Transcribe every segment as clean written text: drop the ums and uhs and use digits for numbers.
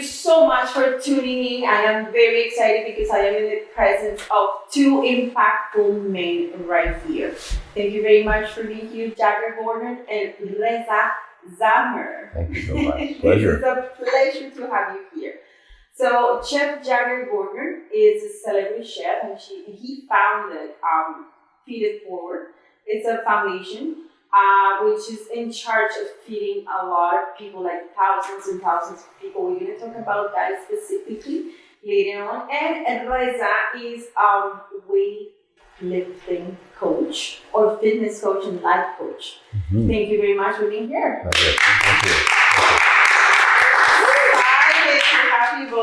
you so much for tuning in. I am very excited because I am in the presence of two impactful men right here. Thank you very much for being here, Jagger Gordon and Reza Zamreh. Thank you so much. Pleasure. It's a pleasure to have you here. So Chef Jagger Gordon is a celebrity chef, and he founded Feed It Forward. It's a foundation which is in charge of feeding a lot of people, like thousands and thousands of people. We're going to talk about that specifically later on. And Reza is weightlifting coach or fitness coach and life coach. Mm-hmm. Thank you very much for being here. Okay. Thank you.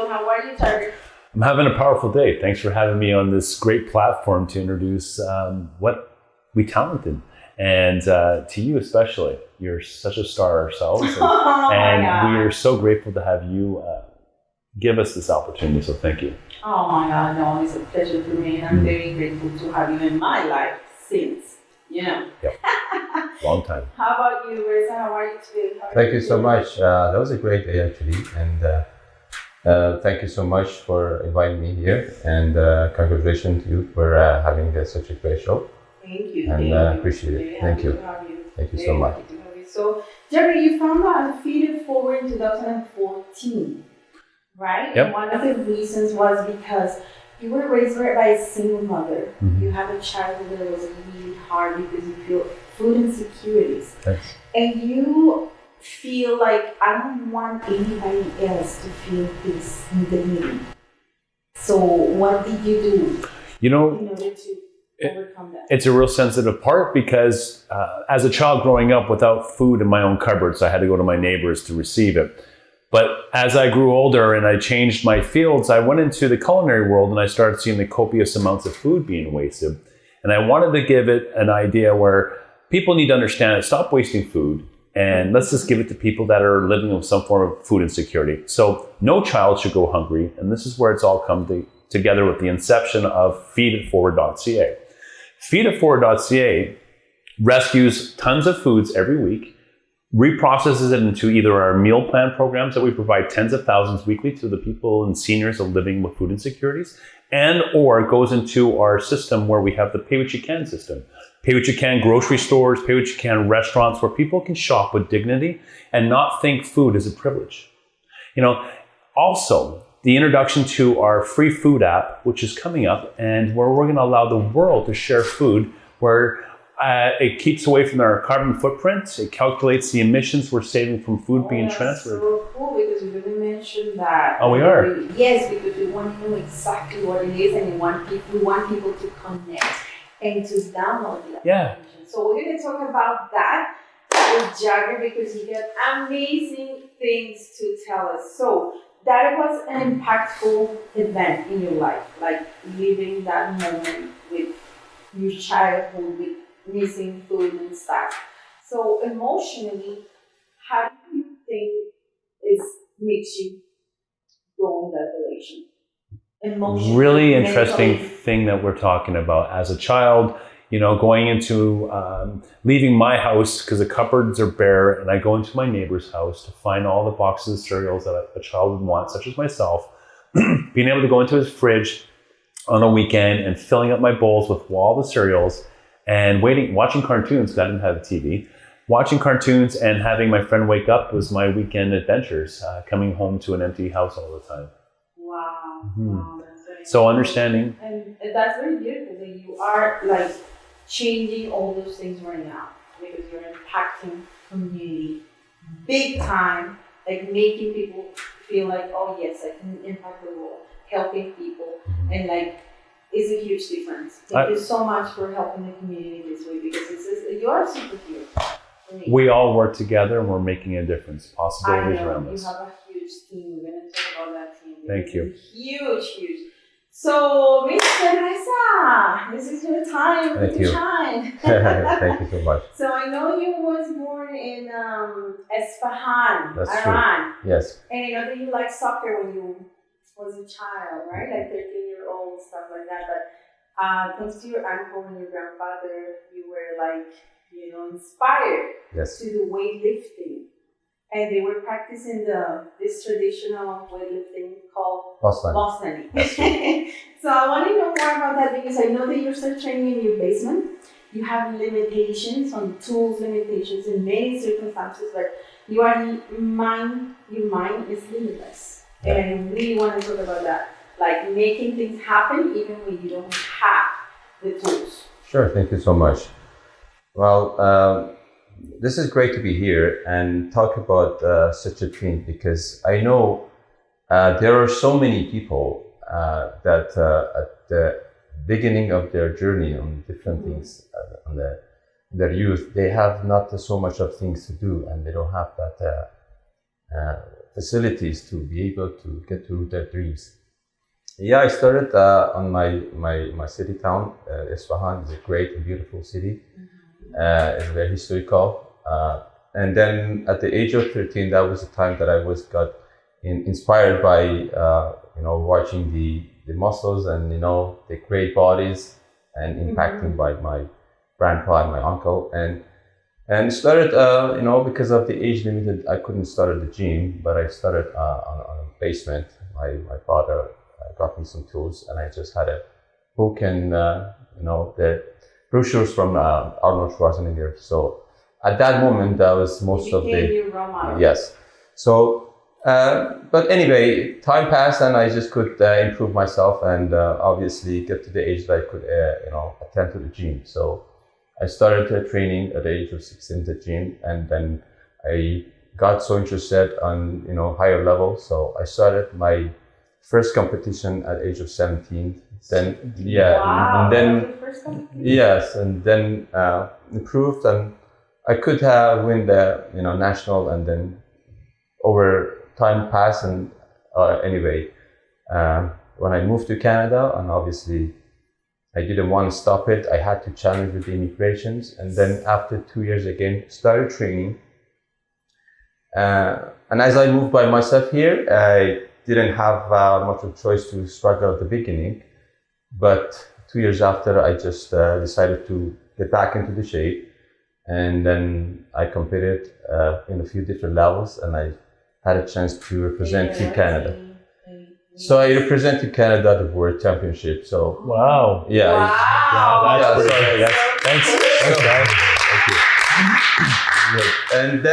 How are you, Jagger? I'm having a powerful day. Thanks for having me on this great platform to introduce what we talented. And to you especially. You're such a star ourselves. And we are so grateful to have you give us this opportunity. So thank you. Oh my God, no, it's a pleasure for me. And I'm very grateful to have you in my life since, Yep. Long time. How about you, Reza? How are you today? Thank you so much. That was a great day actually. And thank you so much for inviting me here, and congratulations to you for having such a great show. Thank you. And appreciate it. Thank you. Thank you so much. So, Jagger, you found out Feed It Forward in 2014, right? Yep. And one of the reasons was because you were raised by a single mother. Mm-hmm. You had a childhood that was really hard because you feel food insecurities. Thanks. And you feel like, I don't want anybody else to feel this indignity. So what did you do in order to overcome that? It's a real sensitive part because as a child growing up without food in my own cupboards, I had to go to my neighbors to receive it. But as I grew older and I changed my fields, I went into the culinary world and I started seeing the copious amounts of food being wasted. And I wanted to give it an idea where people need to understand it, stop wasting food. And let's just give it to people that are living with some form of food insecurity. So no child should go hungry. And this is where it's all come together with the inception of feeditforward.ca. Feeditforward.ca rescues tons of foods every week, reprocesses it into either our meal plan programs that we provide tens of thousands weekly to the people and seniors living with food insecurities, and or it goes into our system where we have the pay what you can system. Pay what you can grocery stores, pay what you can restaurants where people can shop with dignity and not think food is a privilege. Also the introduction to our free food app, which is coming up, and where we're going to allow the world to share food, where it keeps away from our carbon footprint. It calculates the emissions we're saving from food being transferred. So cool, because we didn't mention that. Oh, we are? Yes, because we want to know exactly what it is, and we want people to connect and to download the application. So we're going to talk about that with Jagger because he got amazing things to tell us. So that was an impactful event in your life, like living that moment with your childhood, with missing food and stuff. So emotionally, how do you think makes you go in that direction? Really interesting thing that we're talking about. As a child, going into leaving my house because the cupboards are bare, and I go into my neighbor's house to find all the boxes of cereals that a child would want, such as myself. Being able to go into his fridge on a weekend and filling up my bowls with all the cereals and watching cartoons because I didn't have a TV. Watching cartoons and having my friend wake up was my weekend adventures, coming home to an empty house all the time. Wow. Mm-hmm. Wow, that's very so understanding. And that's very beautiful that you are like changing all those things right now because you're impacting community big time, like making people feel like, oh yes, I can impact the world, helping people, and like it's a huge difference. Thank you so much for helping the community this way because you are a superhero. We all work together and we're making a difference. Possibilities around us. You have a huge team. We're going to talk about that team. Thank you. Huge. So, Mr. Reza, this is your time. Thank you. Shine. Thank you so much. So I know you was born in Isfahan, That's Iran. true. Yes. And I know that you liked soccer when you was a child, right? Like 13-year-old, stuff like that. But thanks to your uncle and your grandfather, you were like, inspired Yes. to do weightlifting. and they were practicing this traditional weightlifting called Boston. Boston. So I want to know more about that because I know that you're still training in your basement. You have limitations on tools, limitations in many circumstances, but your mind is limitless. And I really want to talk about that, like making things happen even when you don't have the tools. Sure, thank you so much. Well, this is great to be here and talk about such a thing because I know there are so many people that at the beginning of their journey on different things, on their youth, they have not so much of things to do and they don't have that facilities to be able to get to their dreams. Yeah, I started on my city town. Isfahan is a great and beautiful city. It's very historical. And then at the age of 13, that was the time that I got inspired by watching the muscles and the great bodies and impacting by my grandpa and my uncle and started because of the age limited, I couldn't start at the gym, but I started on a basement. My father got me some tools, and I just had a book and the brochures from Arnold Schwarzenegger. So at that moment, that was most of the yes. So, but anyway, time passed, and I just could improve myself, and obviously get to the age that I could attend to the gym. So I started training at the age of 16 at the gym, and then I got so interested on higher level. So I started my first competition at age of 17. Then wow, and then yes, and then improved, and I could have win the national, and then over time passed, and anyway, when I moved to Canada, and obviously I didn't want to stop it. I had to challenge with the immigrations, and then after 2 years again started training. And as I moved by myself here, I didn't have much of a choice to struggle at the beginning. But 2 years after, I just decided to get back into the shape, and then I competed in a few different levels, and I had a chance to represent Team Canada. So I represented Canada at the World Championship. So wow, yeah, wow, that's pretty good. Thanks, guys. Thank you. And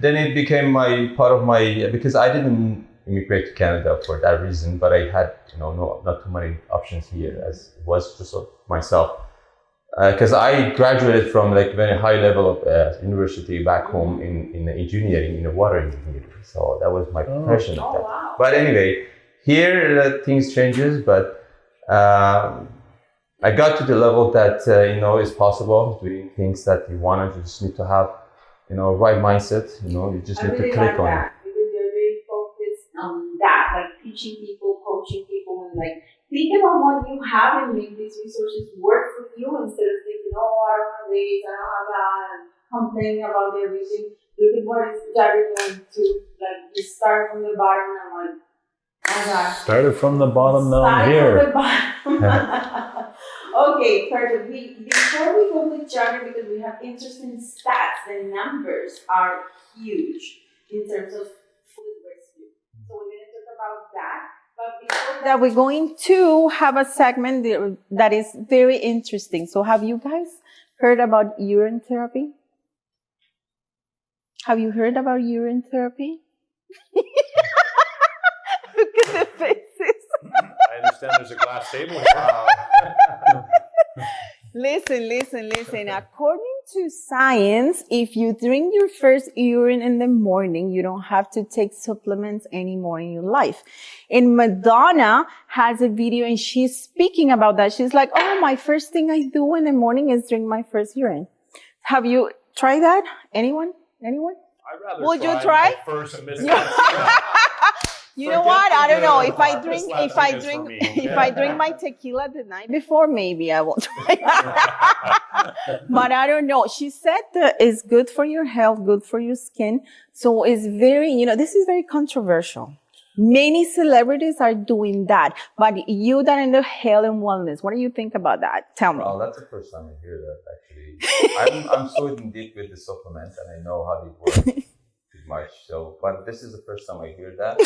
then it became part of my because I didn't immigrate to Canada for that reason, but I had not too many options here, as it was just myself. Because I graduated from like very high level of university back home in engineering, in water engineering. So that was my profession. Oh, wow. But anyway, here things changes. But I got to the level that is possible doing things that you want. You just need to have right mindset. You just need to click on it. Because you're very focused on that, like teaching people, coaching people, and like think about what you have and make these resources work for you instead of thinking, oh, I don't have this, I don't have that, and complaining about everything. Look at what is Jagger going to, like, you start from the bottom and I'm like, oh God. Started from the bottom, now I'm here. From the bottom. Okay, perfect. Before we go with Jagger, because we have interesting stats, the numbers are huge in terms of food rescue. So we're going to talk about that. But before that, we're going to have a segment that is very interesting. So have you guys heard about urine therapy? Have you heard about urine therapy? Look at the faces. I understand there's a glass table here. Listen. According to science, if you drink your first urine in the morning, you don't have to take supplements anymore in your life. And Madonna has a video and she's speaking about that. She's like, oh, my first thing I do in the morning is drink my first urine. Have you tried that? Anyone? I'd rather Would you try? My first You know what? I don't know. If I drink my tequila the night before, maybe I will try. But I don't know. She said that it's good for your health, good for your skin. So it's very, this is very controversial. Many celebrities are doing that. But you that in the health and wellness, what do you think about that? Tell me. Well, that's the first time I hear that, actually. I'm so in deep with the supplements and I know how they work. To much. So, but this is the first time I hear that.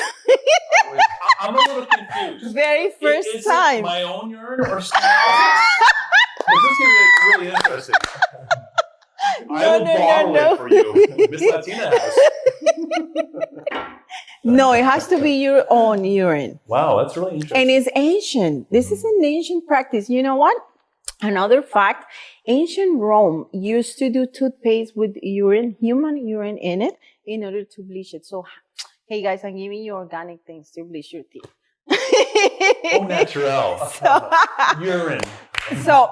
I'm a little confused. Very first is time. It my own urine or someone else's? This is going to be really interesting. I will bottle it for you. Miss Latina has. No, it has to be your own urine. Wow, that's really interesting. And it's ancient. This is an ancient practice. You know what? Another fact, ancient Rome used to do toothpaste with urine, human urine in it, in order to bleach it. So, hey guys, I'm giving you organic things to bleach your teeth. Oh, natural. Urine. So,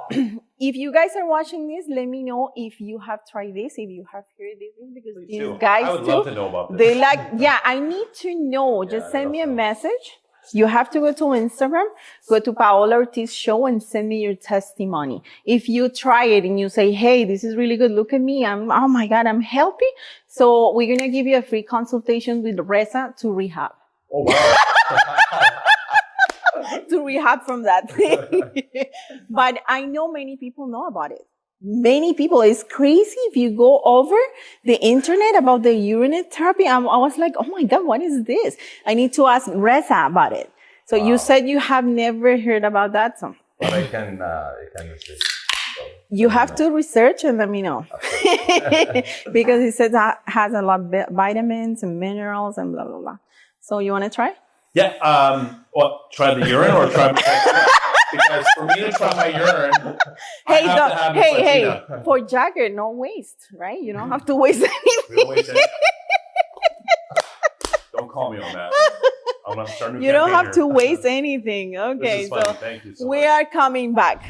if you guys are watching this, let me know if you have tried this, if you have heard this, because Please these do. guys I would love to know about this. They like, yeah, I need to know. Just send me a message. You have to go to Instagram, go to Paola Ortiz Show and send me your testimony. If you try it and you say, hey, this is really good. Look at me. Oh my God, I'm healthy. So we're going to give you a free consultation with Reza to rehab. Oh, wow. To rehab from that thing. But I know many people know about it. Many people. It's crazy if you go over the internet about the urine therapy. I was like, oh my God, what is this? I need to ask Reza about it. So you said you have never heard about that. So. But I can research. So, you have to research and let me know. Because he said that has a lot of vitamins and minerals and blah, blah, blah. So you want to try? Yeah. What? Try the urine or try my Because for me to try my urine, hey, for Jagger, no waste, right? You don't have to waste anything. Don't call me on that. I'm gonna start a new You don't have here. to waste anything. Okay, This is fun. Thank you so we much. are coming back.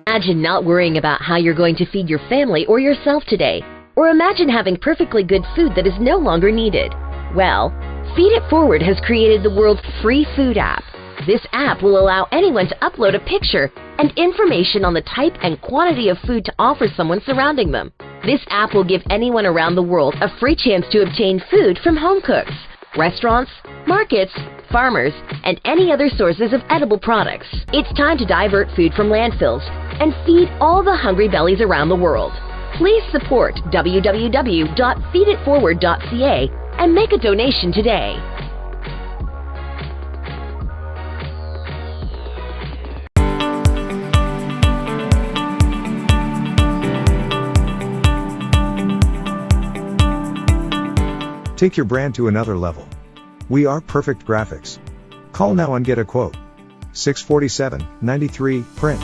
Imagine not worrying about how you're going to feed your family or yourself today. Or imagine having perfectly good food that is no longer needed. Well, Feed It Forward has created the world's free food app. This app will allow anyone to upload a picture and information on the type and quantity of food to offer someone surrounding them. This app will give anyone around the world a free chance to obtain food from home cooks, restaurants, markets, farmers, and any other sources of edible products. It's time to divert food from landfills and feed all the hungry bellies around the world. Please support www.feeditforward.ca and make a donation today. Take your brand to another level. We are Perfect Graphics. Call now and get a quote. 647-93, print.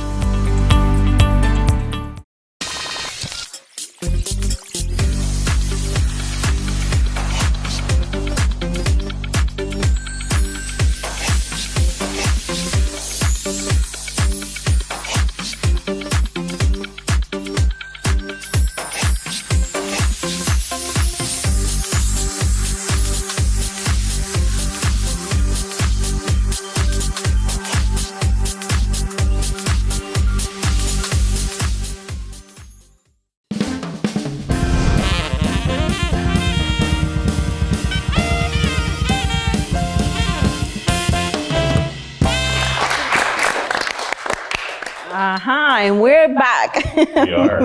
And we're back. We are.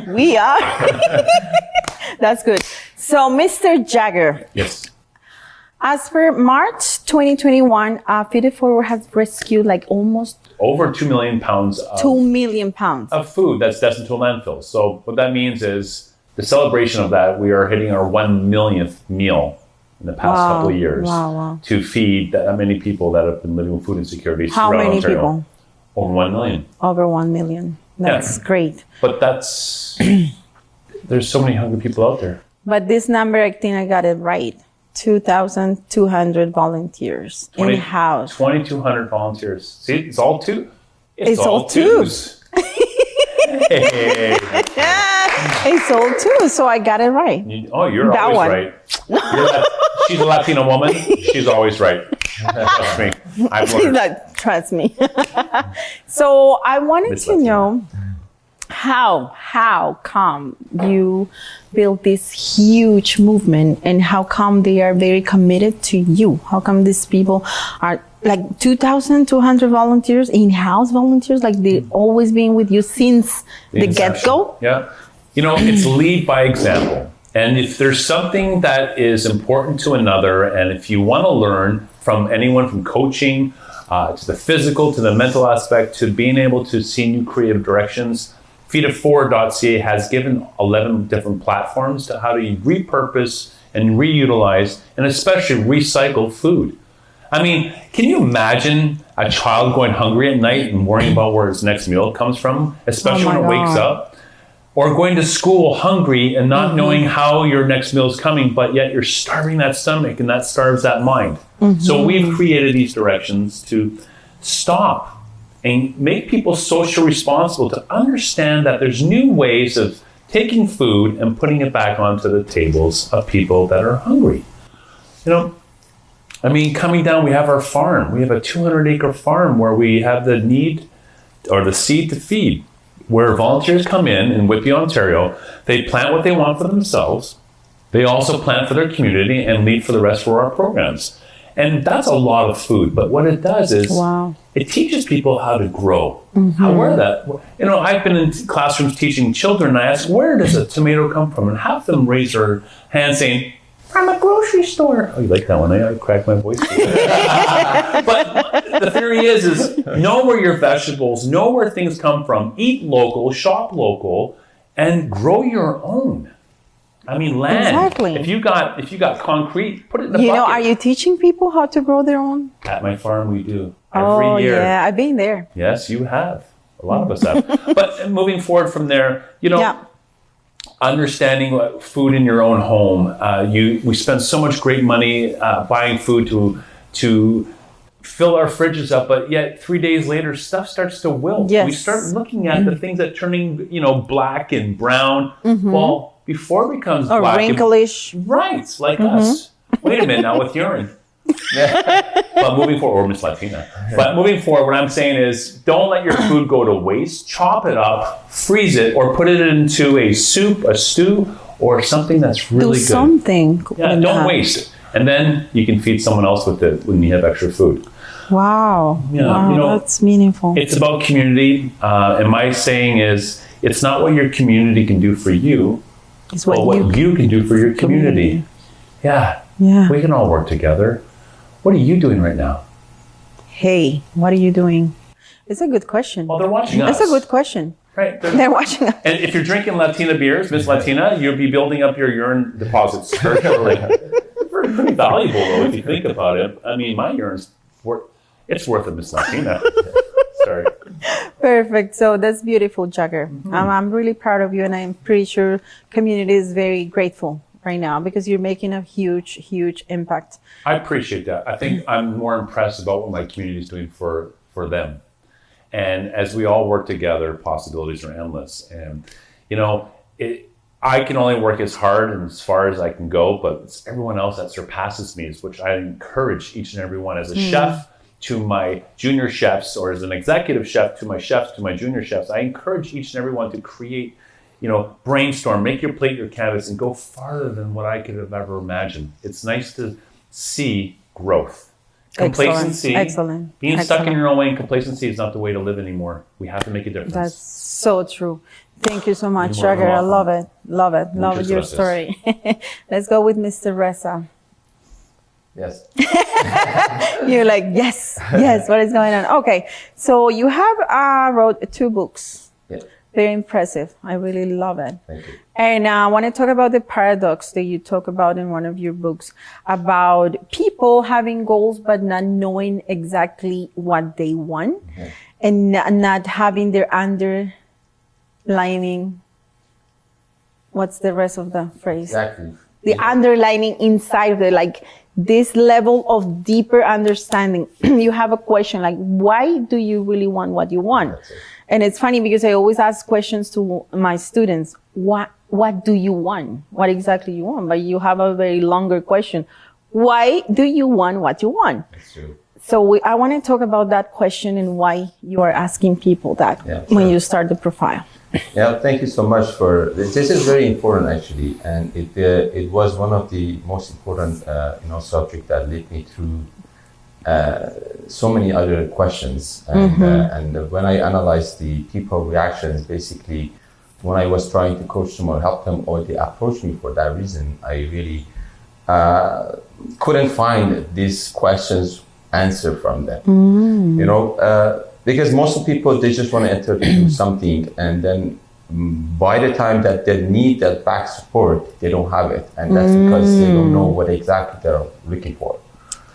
We are. That's good. So, Mr. Jagger. Yes. As per March 2021, Feed It Forward has rescued like almost over 2 million pounds of 2 million pounds of food that's destined to a landfill. So what that means is the celebration of that, we are hitting our 1 millionth meal in the past couple of years to feed that many people that have been living with food insecurity. How many Ontario. people? Over 1 million. Over 1 million. That's great. But there's so many hungry people out there. But this number, I think I got it right. 2,200 volunteers in-house. 2,200 volunteers. See, it's all two. It's all twos. Hey. It's all two, so I got it right. You're that always one. right. She's a Latina woman. She's always right. Trust me. I've learned. Trust me. So I wanted to know how come you built this huge movement and how come they are very committed to you? How come these people are like 2,200 volunteers, in-house volunteers, like they've always been with you since the get-go? Yeah. It's lead by example. And if there's something that is important to another, and if you want to learn from anyone, from coaching to the physical, to the mental aspect, to being able to see new creative directions, feeditforward.ca has given 11 different platforms to how to repurpose and reutilize and especially recycle food. I mean, can you imagine a child going hungry at night and worrying about where his next meal comes from, especially when it wakes up? Or going to school hungry and not knowing how your next meal is coming, but yet you're starving that stomach and that starves that mind. So we've created these directions to stop and make people socially responsible, to understand that there's new ways of taking food and putting it back onto the tables of people that are hungry. Coming down, we have our farm. We have a 200-acre farm where we have the need or the seed to feed, where volunteers come in Whitby, Ontario. They plant what they want for themselves. They also plant for their community and lead for the rest of our programs. And that's a lot of food. But what it does is it teaches people how to grow. I've been in classrooms teaching children, and I ask, where does a tomato come from? And half of them raise their hand saying, from a grocery store. Oh, you like that one? I cracked my voice. But the theory is know where your vegetables, know where things come from, eat local, shop local, and grow your own. Land. Exactly. If you got concrete, put it in a bucket. Are you teaching people how to grow their own? At my farm, we do. Every year. Yeah, I've been there. Yes, you have. A lot of us have. But moving forward from there, understanding food in your own home. We spend so much great money buying food to fill our fridges up, but yet 3 days later, stuff starts to wilt. Yes. We start looking at the things that turning, black and brown. Well, before it becomes or black, wrinklish, right? Like us. Wait a minute now with urine. But moving forward, or Miss Latina. But moving forward, what I'm saying is, don't let your food go to waste. Chop it up, freeze it, or put it into a soup, a stew, or something that's really good. Something. Yeah, don't waste it, and then you can feed someone else with it when you have extra food. Wow. That's meaningful. It's about community, and my saying is, it's not what your community can do for you. It's what you can do for your community. Yeah. We can all work together. What are you doing right now? Hey, what are you doing? It's a good question. Well, they're watching us. That's a good question. Right. They're watching us. And if you're drinking Latina beers, Miss Latina, you'll be building up your urine deposits virtually. Pretty valuable, though, if you think about it. My urine's worth a Miss Latina. Sorry. Perfect. So that's beautiful, Jagger. I'm really proud of you, and I'm pretty sure community is very grateful right now because you're making a huge, huge impact. I appreciate that. I think I'm more impressed about what my community is doing for them. And as we all work together, possibilities are endless. And, I can only work as hard and as far as I can go, but it's everyone else that surpasses me, which I encourage each and every one as a chef to my junior chefs, or as an executive chef to my chefs, to my junior chefs. I encourage each and every one to create, brainstorm, make your plate your canvas, and go farther than what I could have ever imagined. It's nice to see growth. Complacency, Excellent. being stuck in your own way, and complacency is not the way to live anymore. We have to make a difference. That's so true. Thank you so much, Jagger. I love it. Love your story. Let's go with Mr. Reza. Yes. You're like, yes, what is going on? Okay, so you have wrote 2 books. Yeah. Very impressive. I really love it. Thank you. And I want to talk about the paradox that you talk about in one of your books about people having goals but not knowing exactly what they want and not having their underlining. What's the rest of the phrase? Exactly. The underlining inside of it, like this level of deeper understanding. You have a question like, why do you really want what you want? And it's funny because I always ask questions to my students. What do you want? What exactly you want? But you have a very longer question. Why do you want what you want? That's true. So I want to talk about that question and why you are asking people that when you start the profile. Yeah, thank you so much for this. This is very important actually, and it was one of the most important subject that led me through so many other questions. And when I analyzed the people reactions, basically when I was trying to coach them or help them, or they approached me for that reason, I really couldn't find these questions answer from them. You know, because most of people, they just want to enter to do something, and then by the time that they need that back support, they don't have it, and that's because they don't know what exactly they're looking for.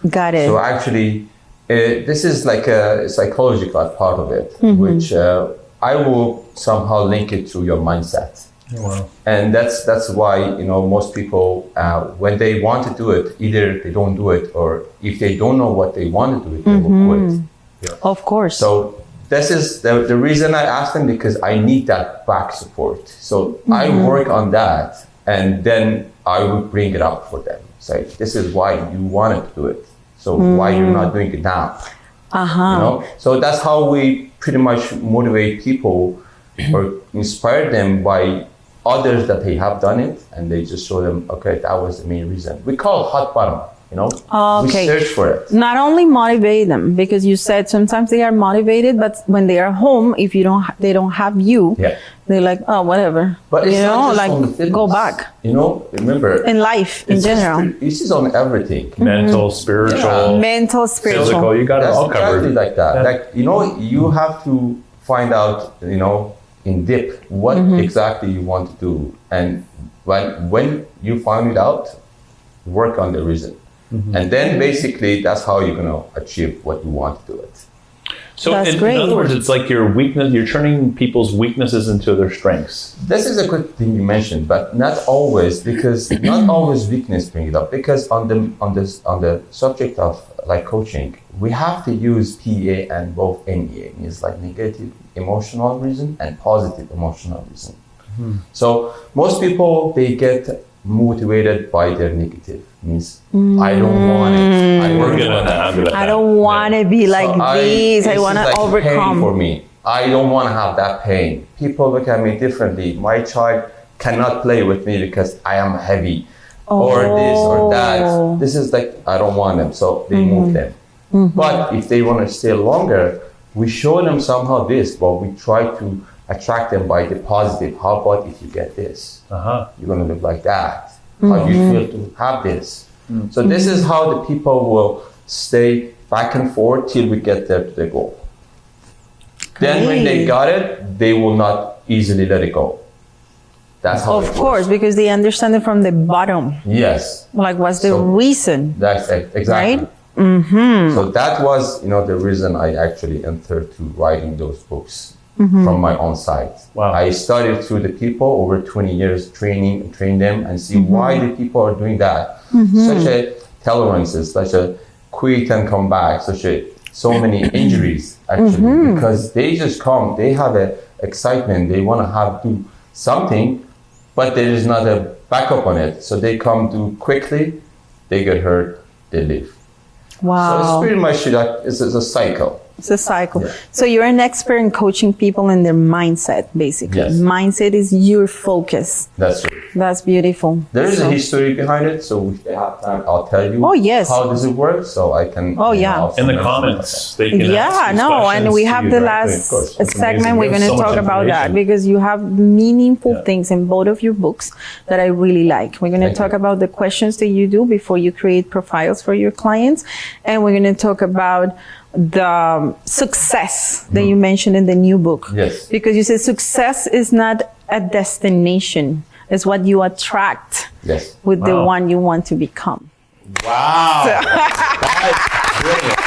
Got it. So actually, this is like a psychological part of it, which I will somehow link it to your mindset. Wow. And that's why, you know, most people, when they want to do it, either they don't do it, or if they don't know what they want to do it, they will quit. Yeah. Of course. So this is the reason I asked them, because I need that back support. So I work on that, and then I would bring it up for them. Say, this is why you wanted to do it. So why you're not doing it now? You know? So that's how we pretty much motivate people or inspire them by others that they have done it, and they just show them, okay, that was the main reason. We call it hot bottom, you know? Okay. We search for it. Not only motivate them, because you said sometimes they are motivated, but when they are home, if you don't, they don't have you, they're like, oh, whatever. But it's you not know, just on the like fitness. go back. You know, remember, In life, in general. This is on everything. Mental, spiritual, Mental, spiritual. physical. You got it That's all covered. exactly like that. Like, you know, you have to find out, you know, in depth what exactly you want to do, and when you find it out, work on the reason, and then basically that's how you're going to achieve what you want to do it. So That's in great. other words, it's like your weakness. You're turning people's weaknesses into their strengths. This is a good thing you mentioned, but not always, because not always weakness bring it up. Because on the subject of like coaching, we have to use PEA and both NEA, means like negative emotional reason and positive emotional reason. So most people, they get motivated by their negative, means I don't want it. We're good at that. I'm good at that. I don't want to be like this. I want to like overcome. pain for me. I don't want to have that pain. People look at me differently. My child cannot play with me because I am heavy, or this or that. This is like, I don't want them, so they move them. But if they want to stay longer, we show them somehow this, but we try to attract them by the positive. How about if you get this? You're going to look like that. How do you feel to have this? So this is how the people will stay back and forth till we get there to the goal. Then when they got it, they will not easily let it go. That's how Of course, because they understand it from the bottom. Yes. Like, what's the reason? That's exactly. Right? So that was, you know, the reason I actually entered to writing those books from my own side. Wow. I studied through the people over 20 years, train them and see why the people are doing that. Such a tolerances, such a quit and come back, so many injuries actually, because they just come, they have a excitement, they want to do something, but there is not a backup on it. So they come do quickly, they get hurt, they leave. Wow. So it's pretty much like it's a cycle. It's a cycle. So you're an expert in coaching people in their mindset, basically. Yes. Mindset is your focus. That's true. That's beautiful. There is a history behind it, so if they have time, I'll tell you. Oh, yes. How does it work? So I can. Oh, yeah. I'll In the send comments, they can Yeah, ask these no, and questions we to have you the directly, last of course. That's segment. amazing. We're You have going to so much talk about that information. because you have meaningful things in both of your books that I really like. We're going to Thank talk you. about the questions that you do before you create profiles for your clients. And we're going to talk about the success that you mentioned in the new book. Yes. Because you said success is not a destination. It's what you attract Yes. with the Wow. one you want to become. Wow. That's brilliant.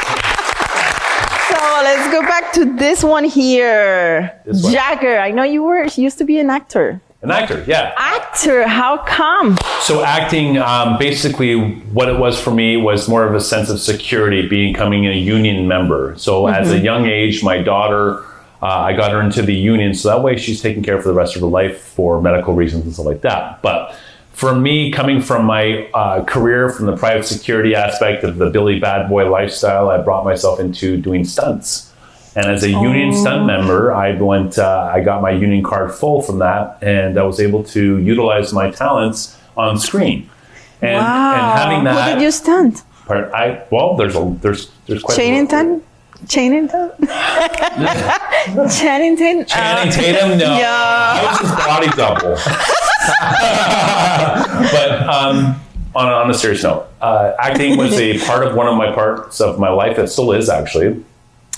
So let's go back to this one here. This one. Jagger, I know you used to be an actor. An actor, yeah. Actor, how come? So acting, basically what it was for me was more of a sense of security, becoming a union member. So as a young age, my daughter, I got her into the union, so that way she's taken care of for the rest of her life for medical reasons and stuff like that. But for me, coming from my career, from the private security aspect of the Billy Bad Boy lifestyle, I brought myself into doing stunts. And as a union stunt member, I got my union card full from that, and I was able to utilize my talents on screen. And, Wow. and having that, Who did you stunt? there's quite Channing Tatum? Channing Tatum? Channing Tatum? Channing Tatum? No. Yeah. I was his body double. But on a serious note, acting was a part of one of my parts of my life. It still is, actually.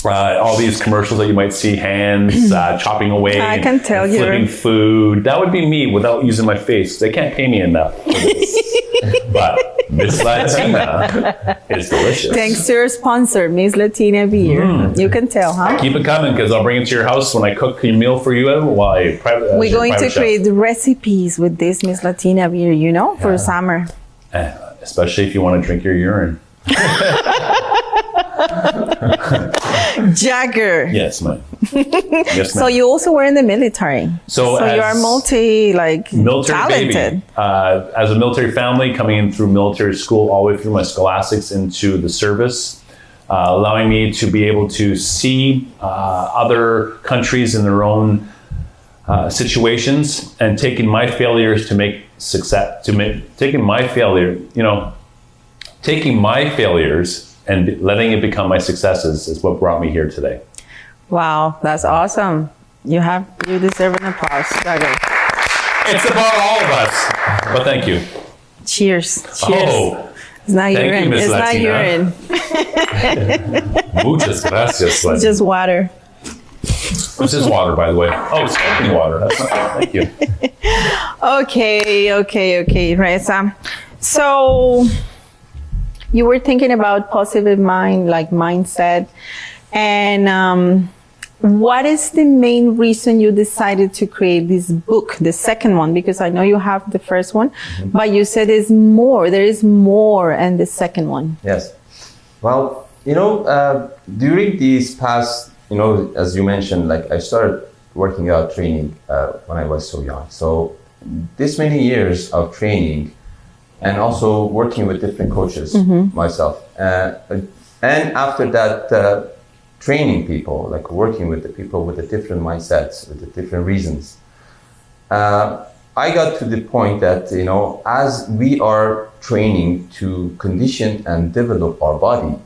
All these commercials that you might see, hands chopping away, I can tell you, flipping food. That would be me without using my face. They can't pay me enough for this. But Miss Latina is delicious. Thanks to your sponsor, Miss Latina Beer. You can tell, huh? Keep it coming, because I'll bring it to your house when I cook your meal for you. While we're going to create recipes with this Miss Latina Beer, you know, for summer. Especially if you want to drink your urine. Jagger. Yes, ma'am. Yes, ma'am. So you also were in the military. So you are military talented. Baby. As a military family, coming in through military school, all the way through my scholastics into the service, allowing me to be able to see other countries in their own situations, and taking my failures to make success. Taking my failures and letting it become my successes is what brought me here today. Wow, that's awesome. You deserve an applause, Jagger. It's about all of us. But thank you. Cheers. Oh, it's not urine. Miss It's not Latina. urine. Muchas gracias. It's just water. This is water, by the way. Oh, sparkling water. That's not bad. Thank you. Okay, Reza. So you were thinking about positive mindset. And what is the main reason you decided to create this book, the second one? Because I know you have the first one, but you said there is more in the second one. Yes. Well, during these past, as you mentioned, I started working out training when I was so young. So this many years of training and also working with different coaches myself. And after that, training people, working with the people with the different mindsets, with the different reasons. I got to the point that, as we are training to condition and develop our body,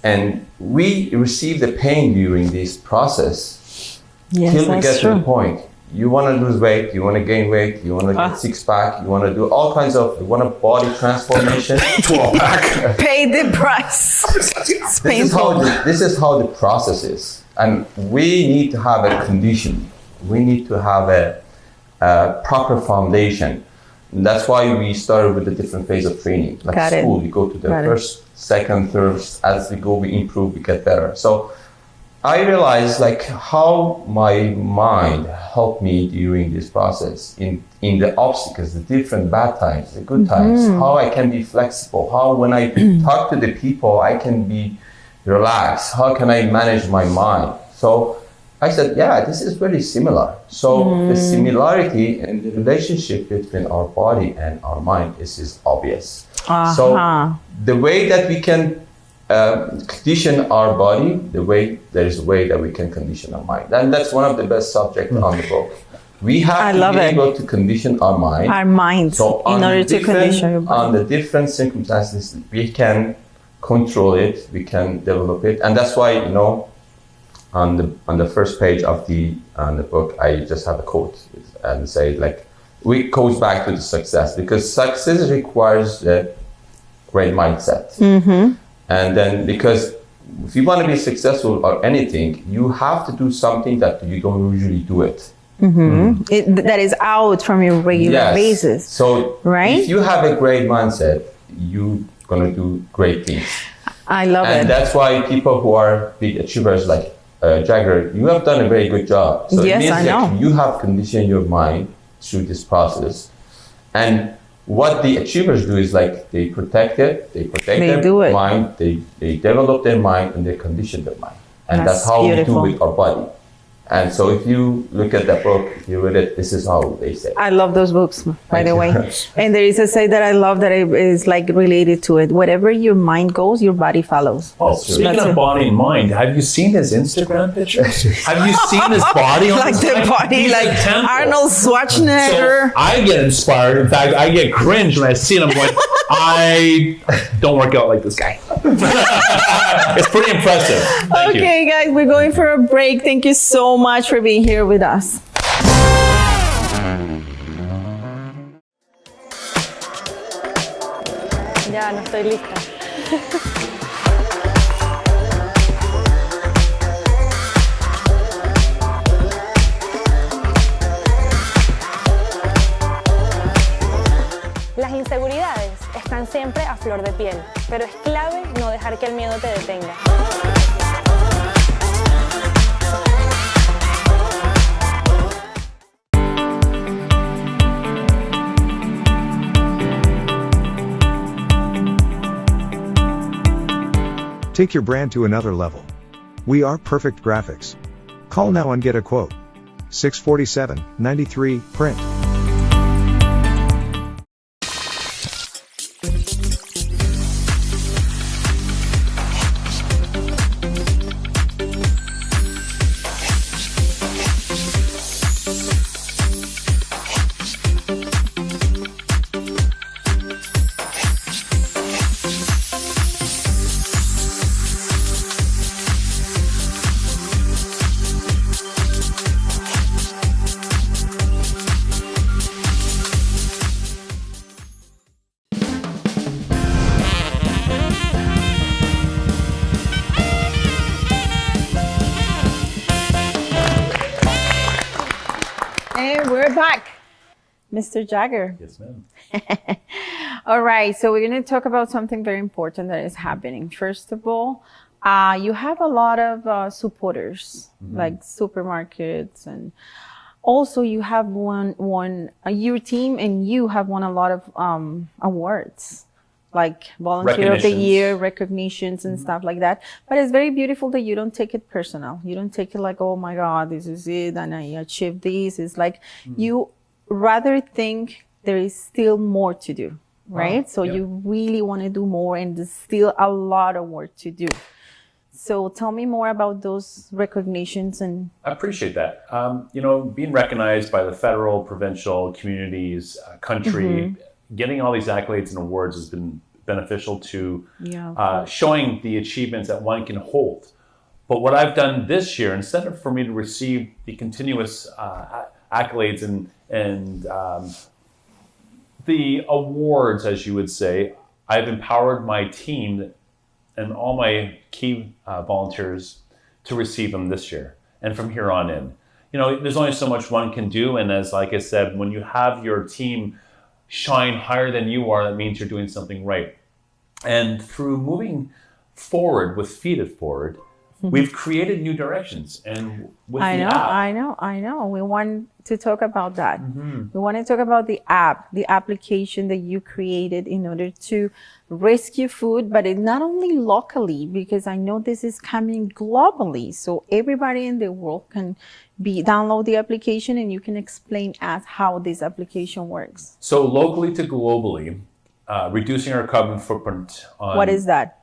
and we receive the pain during this process, till we get to the point. You want to lose weight, you want to gain weight, you want to get six-pack, you want to do all kinds of, you want a body transformation. 12-pack. Pay the price. It's painful. This is how the process is. And we need to have a condition. We need to have a proper foundation. And that's why we started with a different phase of training. School, we go to the first, second, third, as we go, we improve, we get better. So I realized how my mind helped me during this process in the obstacles, the different bad times, the good times, how I can be flexible, how when I talk to the people, I can be relaxed, how can I manage my mind. So I said, this is very similar. So the similarity and the relationship between our body and our mind is obvious. So the way that we can condition our body, there is a way that we can condition our mind. And that's one of the best subjects on the book. We have to be able to condition our mind. Our mind, so in order to condition your body. On the different circumstances, we can control it, we can develop it. And that's why, on the first page of the book, I just have a quote and say, we goes back to the success, because success requires a great mindset. And then, because if you want to be successful or anything, you have to do something that you don't usually do it. That is out from your regular basis. So if you have a great mindset, you're going to do great things. I love it. And that's why people who are big achievers like Jagger, you have done a very good job. So it means I know. You have conditioned your mind through this process. And what the achievers do is they protect it, they protect their mind, they develop their mind, and they condition their mind. And that's how beautiful. We do with our body. And so if you look at that book, if you read it, this is how they say. I love those books, by the way. And there is a say that I love that is related to it. Whatever your mind goes, your body follows. Oh, speaking of body and mind, have you seen his Instagram pictures? Have you seen his body on the body, Arnold Schwarzenegger. So I get inspired. In fact, I get cringe when I see him. I'm like, I don't work out like this guy. It's pretty impressive. Thank you. Okay, guys, we're going for a break. Thank you so much for being here with us. Ya, no estoy lista. Las inseguridades están siempre a flor de piel, pero es clave no dejar que el miedo te detenga. Take your brand to another level. We are Perfect Graphics. Call now and get a quote. 647-93, print. And we're back. Mr. Jagger. Yes, ma'am. All right, so we're going to talk about something very important that is happening. First of all, you have a lot of supporters, like supermarkets, and also you have your team and you have won a lot of awards, like Volunteer of the Year, recognitions and stuff like that. But it's very beautiful that you don't take it personal. You don't take it like, oh my God, this is it, and I achieved this. It's like you rather think there is still more to do, right? So you really want to do more, and there's still a lot of work to do. So tell me more about those recognitions. And I appreciate that. You know, being recognized by the federal, provincial, communities, country, getting all these accolades and awards has been beneficial to showing the achievements that one can hold. But what I've done this year, instead of for me to receive the continuous accolades and the awards, as you would say, I've empowered my team and all my key volunteers to receive them this year and from here on in. You know, there's only so much one can do, and as like I said, when you have your team shine higher than you are, that means you're doing something right. And through moving forward with Feed It Forward, we've created new directions. And with I the know. We want to talk about that. We want to talk about the app, the application that you created in order to rescue food, but it not only locally, because I know this is coming globally. So everybody in the world can download the application, and you can explain us how this application works. So locally to globally, reducing our carbon footprint on... What is that?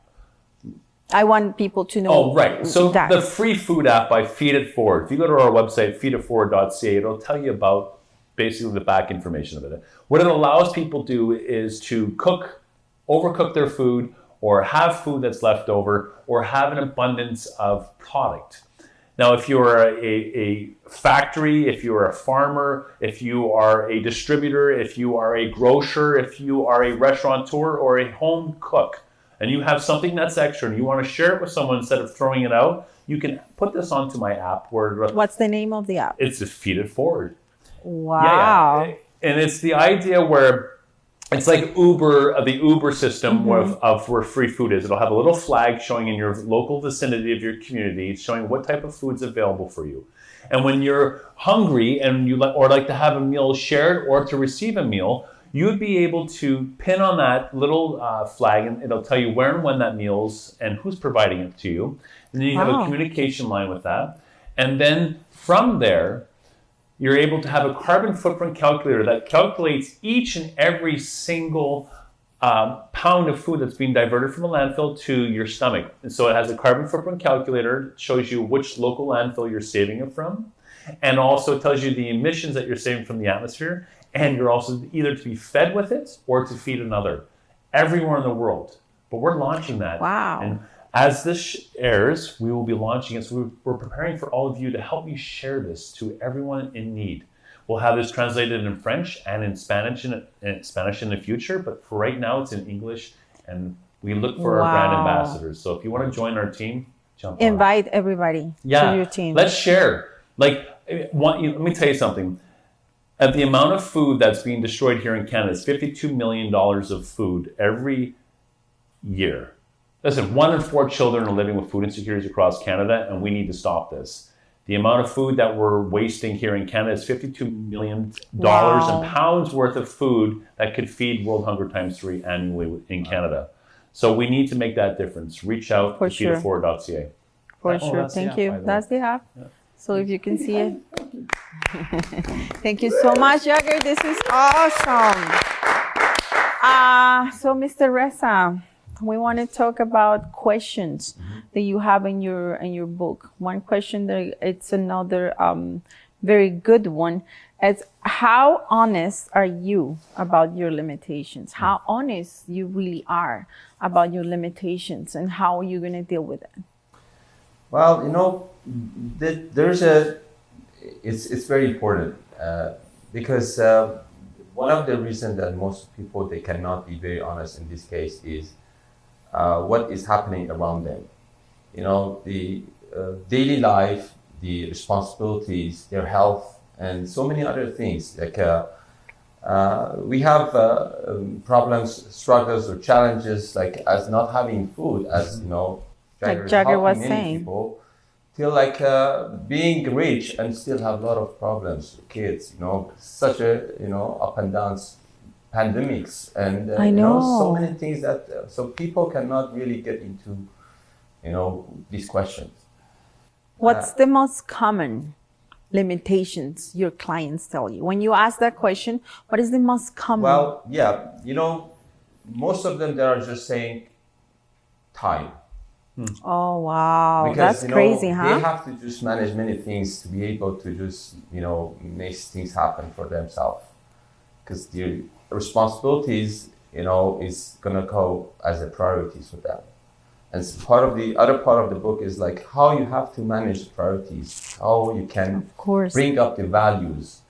I want people to know. Oh, right. So that. the free food app by Feed It Forward. If you go to our website, feeditforward.ca, it'll tell you about basically the back information of it. What it allows people to do is to overcook their food, or have food that's left over, or have an abundance of product. Now, if you're a factory, if you're a farmer, if you are a distributor, if you are a grocer, if you are a restaurateur or a home cook, and you have something that's extra and you want to share it with someone instead of throwing it out, you can put this onto my app. What's the name of the app? It's the Feed It Forward. Wow. Yeah. And it's the idea where it's like Uber, the Uber system of where free food is. It'll have a little flag showing in your local vicinity of your community, showing what type of food's available for you. And when you're hungry and you like to have a meal shared or to receive a meal, you would be able to pin on that little flag, and it'll tell you where and when that meal's and who's providing it to you. And then you have a communication line with that. And then from there, you're able to have a carbon footprint calculator that calculates each and every single pound of food that's being diverted from a landfill to your stomach. And so it has a carbon footprint calculator, shows you which local landfill you're saving it from, and also tells you the emissions that you're saving from the atmosphere. And you're also either to be fed with it or to feed another, everywhere in the world. But we're launching that. Wow. And as this airs, we will be launching it. So we're preparing for all of you to help you share this to everyone in need. We'll have this translated in French and in Spanish in the future, but for right now it's in English, and we look for our brand ambassadors. So if you want to join our team, jump on. Invite everybody to your team. Let's share. Like, let me tell you something. At the amount of food that's being destroyed here in Canada, it's $52 million of food every year. Listen, 1 in 4 children are living with food insecurities across Canada, and we need to stop this. The amount of food that we're wasting here in Canada is $52 million in pounds worth of food that could feed World Hunger ×3 annually in Canada. So we need to make that difference. Reach out to feeditforward.ca. For sure. Thank you. That's the app. Yeah. So if you can see it. Thank you so much, Jagger. This is awesome. So Mr. Reza, we want to talk about questions that you have in your book. One question that it's another very good one. It's how honest are you about your limitations? How honest you really are about your limitations, and how are you going to deal with it? Well, it's very important because one of the reasons that most people, they cannot be very honest in this case is what is happening around them. The daily life, the responsibilities, their health, and so many other things. Like we have problems, struggles, or challenges, like as not having food, as like Jagger was saying. People feel like being rich and still have a lot of problems with kids. Such a up and downs. Pandemics and so many things that so people cannot really get into these questions. What's the most common limitations your clients tell you when you ask that question? What is the most common? Well, most of them, they are just saying time. Oh wow, because, that's crazy, huh? They have to just manage many things to be able to just make things happen for themselves, because the responsibilities, is gonna go as a priorities for them. And other part of the book is like how you have to manage the priorities, how you can bring up the values.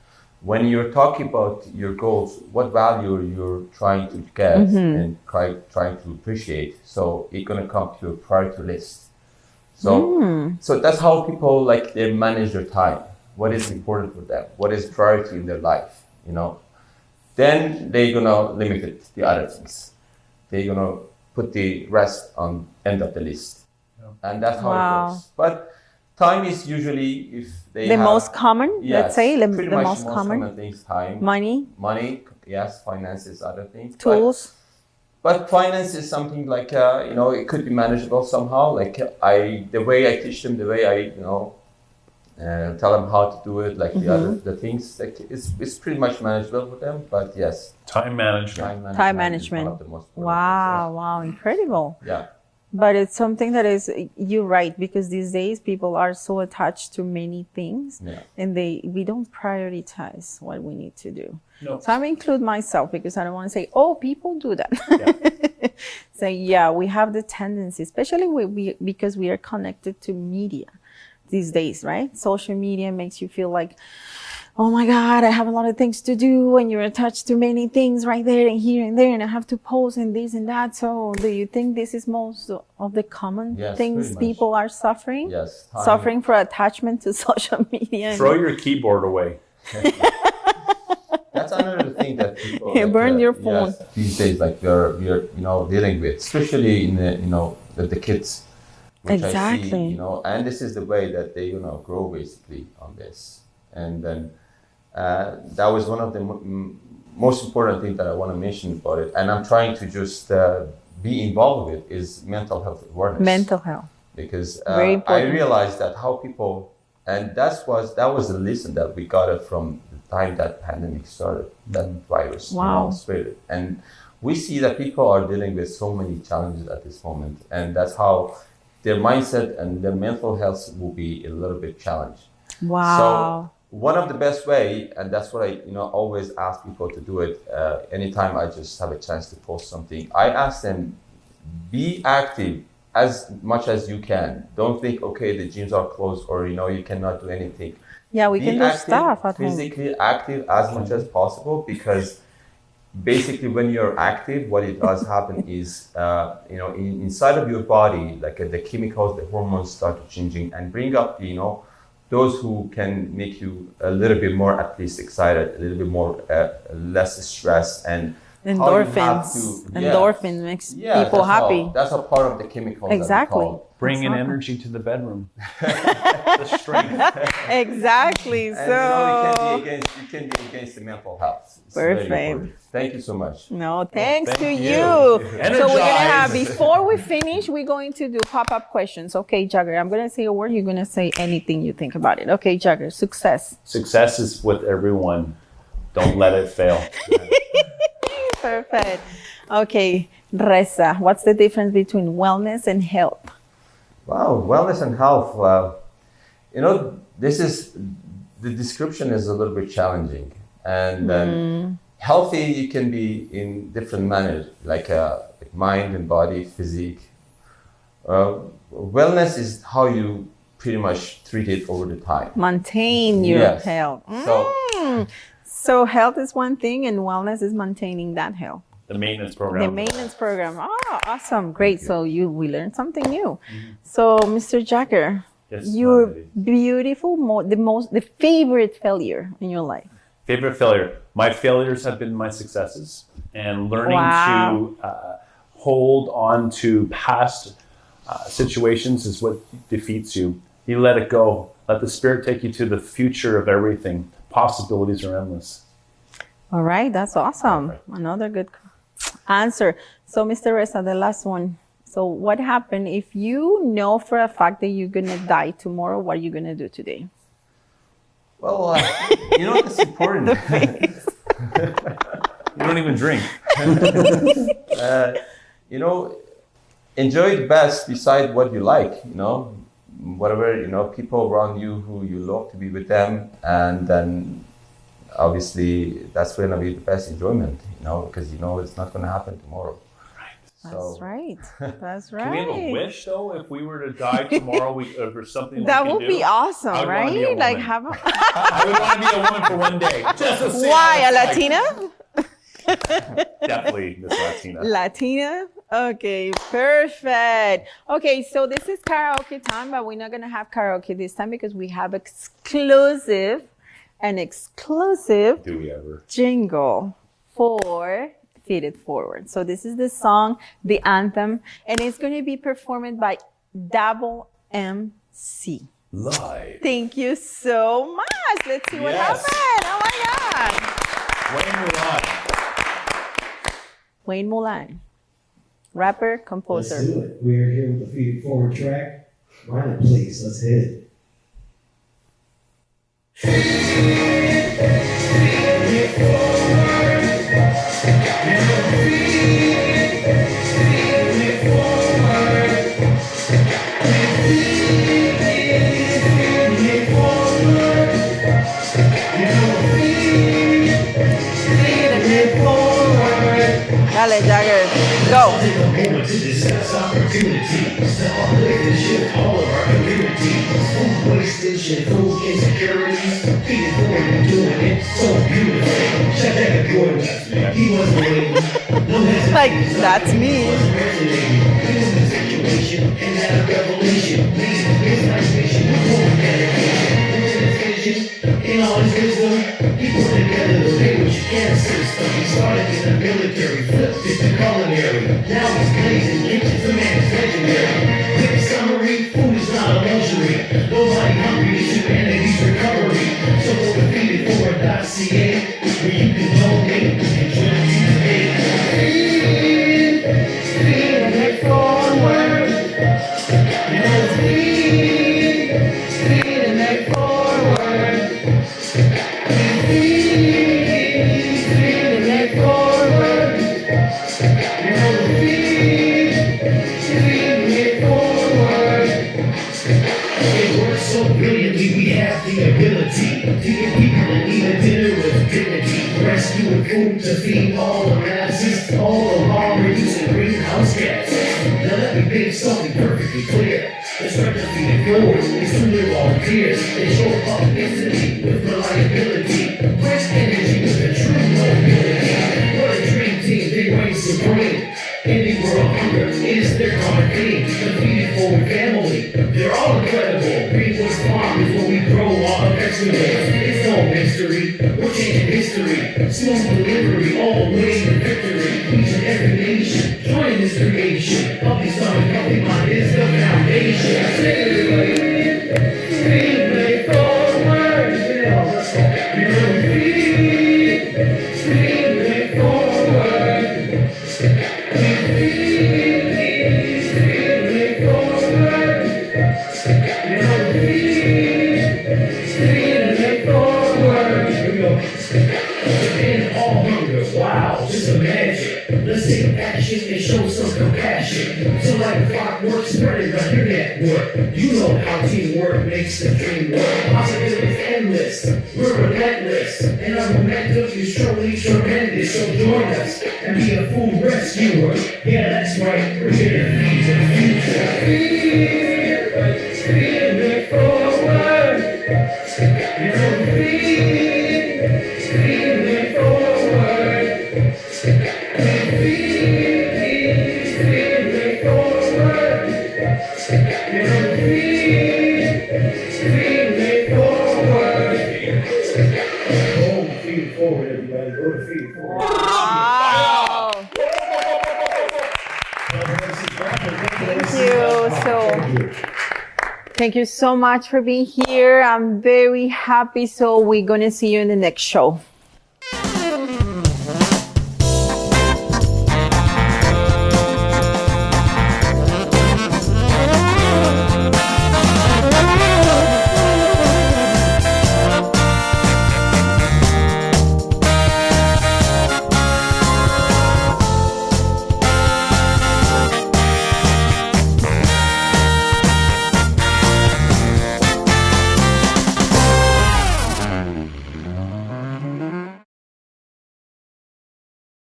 When you're talking about your goals, what value you're trying to get and trying to appreciate. So it's gonna come to your priority list. So that's how people they manage their time. What is important for them? What is priority in their life? Then they're gonna limit it, the other things. They're gonna put the rest on end of the list, and that's how it goes. But time is usually, if they the most common. Yes, let's say the most common things. Time, money. Yes, finances, other things. Tools. But finance is something like it could be manageable somehow. Like the way I teach them, the way I tell them how to do it, like the things, like it's pretty much manageable for them. But yes, time management. Time management. Is one of the most Wow, incredible. Yeah. But it's something that is, you're right, because these days people are so attached to many things, and we don't prioritize what we need to do. No. So I include myself, because I don't want to say, oh, people do that. So we have the tendency, especially because we are connected to media these days, right? Social media makes you feel like, oh my God, I have a lot of things to do, and you're attached to many things right there and here and there, and I have to post and this and that. So do you think this is most of the common things people are suffering? Yes. Suffering for attachment to social media. Throw your keyboard away. That's another thing that people burn your phone. Yes, these days, like we're dealing with, especially in the kids. Which exactly. I see, and this is the way that they grow basically on this. And then that was one of the most important things that I want to mention about it. And I'm trying to just be involved with is mental health awareness. Mental health. Because I realized that how people, and that was the lesson that we got it from the time that pandemic started, that virus spread. And we see that people are dealing with so many challenges at this moment. And that's how their mindset and their mental health will be a little bit challenged. Wow. So one of the best way, and that's what I always ask people to do it, anytime I just have a chance to post something, I ask them, be active as much as you can. Don't think, okay, the gyms are closed or, you cannot do anything. Yeah, we Be can do active, stuff at home. physically active as much as possible, because basically when you're active, what it does happen is, inside of your body, like the chemicals, the hormones start changing and bring up, those who can make you a little bit more at least excited, a little bit more less stressed, and endorphins makes people happy. That's a part of the chemicals. Exactly. Bring in energy to the bedroom. The strength. Exactly. And, so you can be against the mental health. It's perfect. Thank you so much. No, thanks to Thank you. you. So we're gonna have, Energize. before we finish, we're going to do pop-up questions. Okay, Jagger, I'm gonna say a word. You're gonna say anything you think about it. Okay, Jagger, success. Success is with everyone. Don't let it fail. Perfect. Okay, Reza, what's the difference between wellness and health? Wow, wellness and health. This is, the description is a little bit challenging. And healthy, you can be in different manners, like mind and body, physique. Wellness is how you pretty much treat it over the time. Maintain your Yes. health. So, So health is one thing and wellness is maintaining that health. The maintenance program. The maintenance program. Oh, awesome. Great. So we learned something new. So Mr. Jagger, Yes, your my lady. beautiful, the favorite failure in your life. Favorite failure. My failures have been my successes, and learning Wow. to hold on to past situations is what defeats you. You let it go. Let the Spirit take you to the future of everything. Possibilities are endless. All right. That's awesome. Another good answer. So Mr. Reza, the last one. So what happened if you know for a fact that you're going to die tomorrow? What are you going to do today? well, it's important. You don't even drink. Enjoy it best beside what you like, whatever, people around you who you love to be with them. And then obviously that's going to be the best enjoyment, because it's not going to happen tomorrow. That's right. That's right. Can we have a wish though? If we were to die tomorrow, or something That we can would do? be awesome, I would wanna be a right? Like woman. have a I would want to be a woman for one day. Just to see why how a it's Latina? like. Definitely Miss Latina. Latina? Okay, perfect. Okay, so this is karaoke time, but we're not gonna have karaoke this time because we have an exclusive Do we ever? jingle for Feed It Forward. So this is the song, the anthem, and it's gonna be performed by Double MC. Live. Thank you so much. Let's see what Yes. happened. Oh my God. Wayne Mulan. Wayne Mulan, rapper, composer. Let's do it. We're here with the Feed It Forward track. Run it, please. Let's hit it. Dale, Jagger, go. Take a moment to discuss opportunities to uplift and shift all of our communities. Food wastage and food insecurities. Feed it forward and doing it so beautifully. Jagger Gordon, he wasn't waiting. No hesitation. Like, that's me. He wasn't resonating. He was in the situation and had a revelation. Leading his life mission with full dedication. Within his vision, in all his wisdom, he put together the language and system. He started in the military, flipped it to culinary. Now he's blazing kitchens, the man is legendary. Quick summary, food is not a luxury. Nobody hungry is humanity's recovery. So go to feeditforward.ca where you can donate and contribute today. Feed it forward. Let's feed it forward. Feed it forward. It works so brilliantly, we have the ability to give people an even dinner with dignity. Rescuing food to feed all the masses, all along reducing greenhouse gases. be clear. The strength of feeding forward is to live volunteers. They show up instantly with reliability. Fresh energy with a true mobility. What a dream team, they reign supreme. In the world of hunger is their common theme. The feeding forward family, they're all incredible. Greenwood's farm is where we grow our vegetables. It's no mystery, we're changing history. Smooth delivery, all the way to victory. Each and every nation, join this creation. Healthy stomach, healthy mind is the foundation. Feed me forward. Yeah, let's go. Feed me forward. Feed me forward. Feed me forward. Here we go. And all hunger, wow, just imagine. Let's take action and show some compassion. So like clockwork, spread it around your network. You know how teamwork makes the dream work. Possibilities endless, we're relentless. And our momentum is truly tremendous. So join us and be a food rescuer. Yeah, that's right, we're here to feed the future. Feed me forward. You know, feed me forward. Feed me forward. You know, feed me forward. Go feed it forward, everybody. Go to feed it forward. Wow. Thank you so much for being here. I'm very happy. So we're going to see you in the next show.